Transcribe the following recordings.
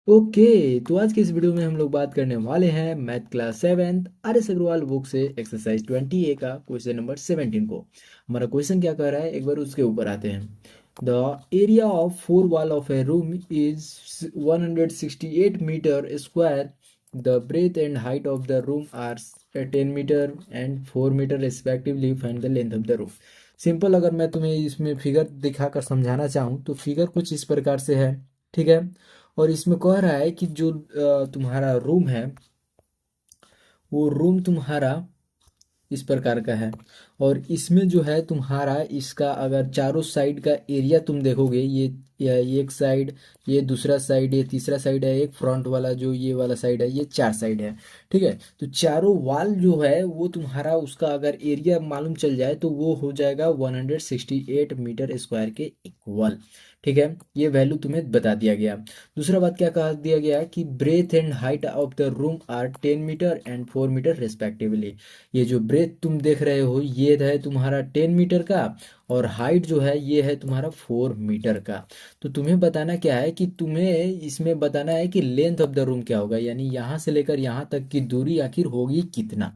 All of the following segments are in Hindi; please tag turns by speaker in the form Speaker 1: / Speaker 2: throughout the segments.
Speaker 1: ओके। तो आज के इस वीडियो में हम लोग बात करने वाले हैं math class 7th R S Agarwal book से एक्सरसाइज 20A का क्वेश्चन नंबर 17 को। हमारा क्वेश्चन क्या कर रहा है, एक बार उसके ऊपर आते हैं। The area of four wall of a room is 168 metre square. The breadth and height of the room are 10 metre and 4 metre respectively. Find the length of the room. Simple, अगर मैं तुम्हें इसमें फिगर दिखाकर समझाना चाहूँ तो फिगर कुछ इस प्रकार से है। ठीक है। और इसमें कह रहा है कि जो तुम्हारा रूम है, वो रूम तुम्हारा इस प्रकार का है। और इसमें जो है तुम्हारा, इसका अगर चारों साइड का एरिया तुम देखोगे, ये एक साइड, ये दूसरा साइड, ये तीसरा साइड है, एक फ्रंट वाला जो ये वाला साइड है, ये चार साइड है। ठीक है। तो चारों वाल जो है वो तुम्हारा, उसका अगर एरिया मालूम चल जाए तो वो हो जाएगा 168 मीटर स्क्वायर के इक्वल। ठीक है। ये वैल्यू तुम्हें बता दिया गया। दूसरा बात क्या कहा दिया गया कि breadth and height of the room are 10 metre and 4 metre respectively. ये जो ब्रेथ तुम देख रहे हो ये है तुम्हारा 10 मीटर का, और हाइट जो है ये है तुम्हारा 4 मीटर का। तो तुम्हें बताना क्या है कि तुम्हें इसमें बताना है कि लेंथ ऑफ द रूम क्या होगा, यानी यहाँ से लेकर यहाँ तक की दूरी आखिर होगी कितना।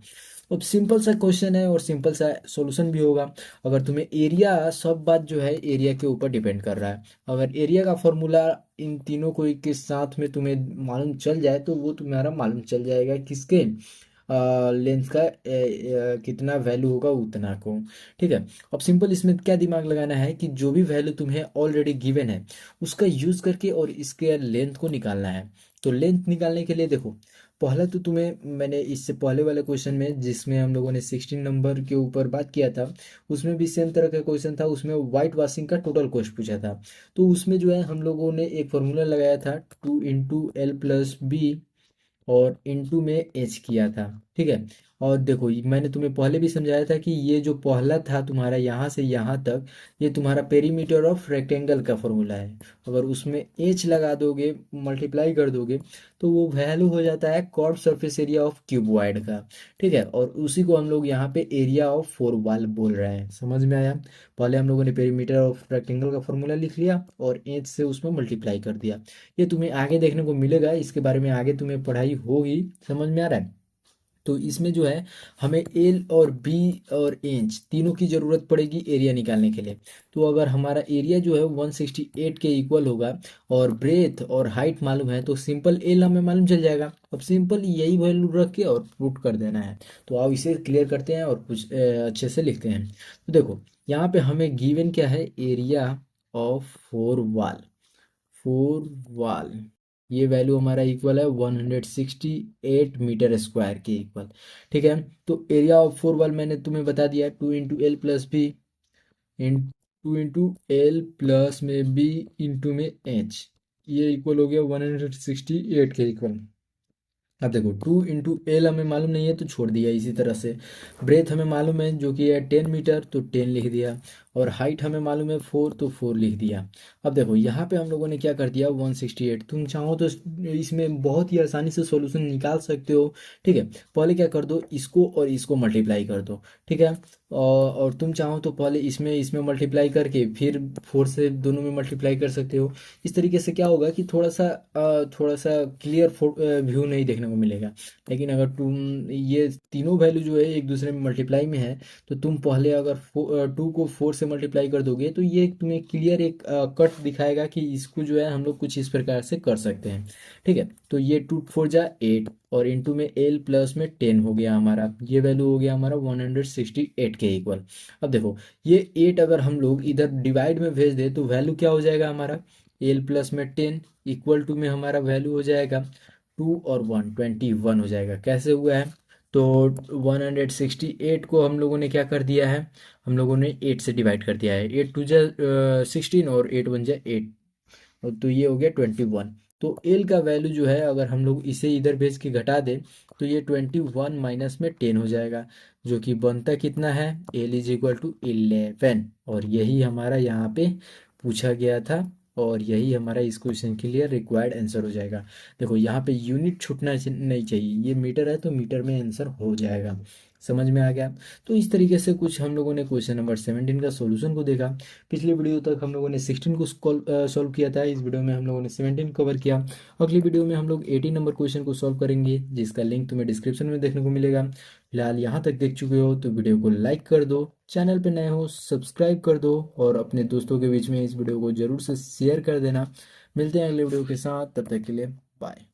Speaker 1: अब सिंपल सा क्वेश्चन है और सिंपल सा सॉल्यूशन भी होगा। अगर तुम्हें एरिया, सब बात जो है एरिया के ऊपर डिपेंड कर रहा है। अगर एरिया का फॉर्मूला इन तीनों को के साथ में तुम्हें मालूम चल जाए तो वो तुम्हारा मालूम चल जाएगा किसके, लेंथ का कितना वैल्यू होगा उतना को। ठीक है। अब सिंपल इसमें क्या दिमाग लगाना है कि जो भी वैल्यू तुम्हें ऑलरेडी गिवन है उसका यूज़ करके और इसके लेंथ को निकालना है। तो लेंथ निकालने के लिए देखो, पहला तो तुम्हें, मैंने इससे पहले वाले क्वेश्चन में जिसमें हम लोगों ने 16 नंबर के ऊपर बात किया था, उसमें भी सेम तरह का क्वेश्चन था। उसमें वाइट वॉशिंग का टोटल कॉस्ट पूछा था। तो उसमें जो है हम लोगों ने एक फॉर्मूला लगाया था, 2 × L + B और इनटू में एच किया था। ठीक है। और देखो, मैंने तुम्हें पहले भी समझाया था कि ये जो पहला था तुम्हारा यहाँ से यहाँ तक, ये तुम्हारा पेरीमीटर ऑफ रेक्टेंगल का फॉर्मूला है। अगर उसमें एच लगा दोगे, मल्टीप्लाई कर दोगे, तो वो वैल्यू हो जाता है curve surface area of cuboid का। ठीक है। और उसी को हम लोग यहाँ पे एरिया ऑफ फोर वॉल बोल रहे हैं। समझ में आया? पहले हम लोगों ने पेरीमीटर ऑफ रेक्टेंगल का फॉर्मूला लिख लिया और एच से उसमें मल्टीप्लाई कर दिया। ये तुम्हें आगे देखने को मिलेगा, इसके बारे में आगे तुम्हें पढ़ाई होगी। समझ में आ रहा है? तो इसमें जो है हमें एल और बी और इंच तीनों की ज़रूरत पड़ेगी एरिया निकालने के लिए। तो अगर हमारा एरिया जो है 168 के इक्वल होगा और ब्रेथ और हाइट मालूम है, तो सिंपल एल हमें मालूम चल जाएगा। अब सिंपल यही वैल्यू रख के और पुट कर देना है। तो आओ इसे क्लियर करते हैं और कुछ अच्छे से लिखते हैं। तो देखो, यहाँ पे हमें गिवन क्या है, एरिया ऑफ फोर वॉल, ये वैल्यू हमारा इक्वल है 168 मीटर स्क्वायर के इक्वल। ठीक है। तो एरिया ऑफ फोर वॉल मैंने तुम्हें बता दिया, 2 × L + B इन 2 × L + में B इंटू में H, ये इक्वल हो गया 168 के इक्वल। अब देखो, 2 × L हमें मालूम नहीं है तो छोड़ दिया। इसी तरह से ब्रेथ हमें मालूम है जो कि है 10 मीटर, तो 10 लिख दिया। और हाइट हमें मालूम है 4, तो 4 लिख दिया। अब देखो यहाँ पे हम लोगों ने क्या कर दिया, 168। तुम चाहो तो इसमें बहुत ही आसानी से सॉल्यूशन निकाल सकते हो। ठीक है। पहले क्या कर दो, इसको और इसको मल्टीप्लाई कर दो। ठीक है। और तुम चाहो तो पहले इसमें इसमें मल्टीप्लाई करके फिर 4 से दोनों में मल्टीप्लाई कर सकते हो। इस तरीके से क्या होगा कि थोड़ा सा क्लियर व्यू नहीं देखने को मिलेगा। लेकिन अगर तुम ये तीनों वैल्यू जो है एक दूसरे में मल्टीप्लाई में है, तो तुम पहले अगर 2 को 4 से मल्टीप्लाई कर दोगे तो ये तुम्हें क्लियर एक कट दिखाएगा कि इसको जो है हम लोग कुछ इस प्रकार से कर सकते हैं। ठीक है। तो ये 2 × 4 = 8 और इंटू में L + में 10 हो गया हमारा, ये वैल्यू हो गया हमारा 168 के इक्वल। अब देखो, ये 8 अगर हम लोग इधर डिवाइड में भेज दे तो वैल्यू क्या हो जाएगा हमारा, L + में 10 इक्वल टू में हमारा वैल्यू हो जाएगा 2 और 1 21 हो जाएगा। कैसे हुआ है, तो 168 को हम लोगों ने क्या कर दिया है, हम लोगों ने 8 से डिवाइड कर दिया है। 8 2 × 16 और 8 1 = 8, तो ये हो गया 21। तो एल का वैल्यू जो है अगर हम लोग इसे इधर भेज के घटा दें तो ये 21 - में 10 हो जाएगा, जो कि बनता कितना है, L = 11। और यही हमारा यहाँ पे पूछा गया था, और यही हमारा इस क्वेश्चन के लिए रिक्वायर्ड आंसर हो जाएगा। देखो यहाँ पे यूनिट छूटना नहीं चाहिए, ये मीटर है तो मीटर में आंसर हो जाएगा। समझ में आ गया। तो इस तरीके से कुछ हम लोगों ने क्वेश्चन नंबर 17 का सॉल्यूशन को देखा। पिछली वीडियो तक हम लोगों ने 16 को सॉल्व किया था, इस वीडियो में हम लोगों ने 17 कवर किया। अगली वीडियो में हम लोग 18 नंबर क्वेश्चन को सॉल्व करेंगे, जिसका लिंक तुम्हें डिस्क्रिप्शन में देखने को मिलेगा। फिलहाल यहाँ तक देख चुके हो तो वीडियो को लाइक कर दो, चैनल पर नए हो सब्सक्राइब कर दो, और अपने दोस्तों के बीच में इस वीडियो को जरूर से शेयर कर देना। मिलते हैं अगले वीडियो के साथ, तब तक के लिए बाय।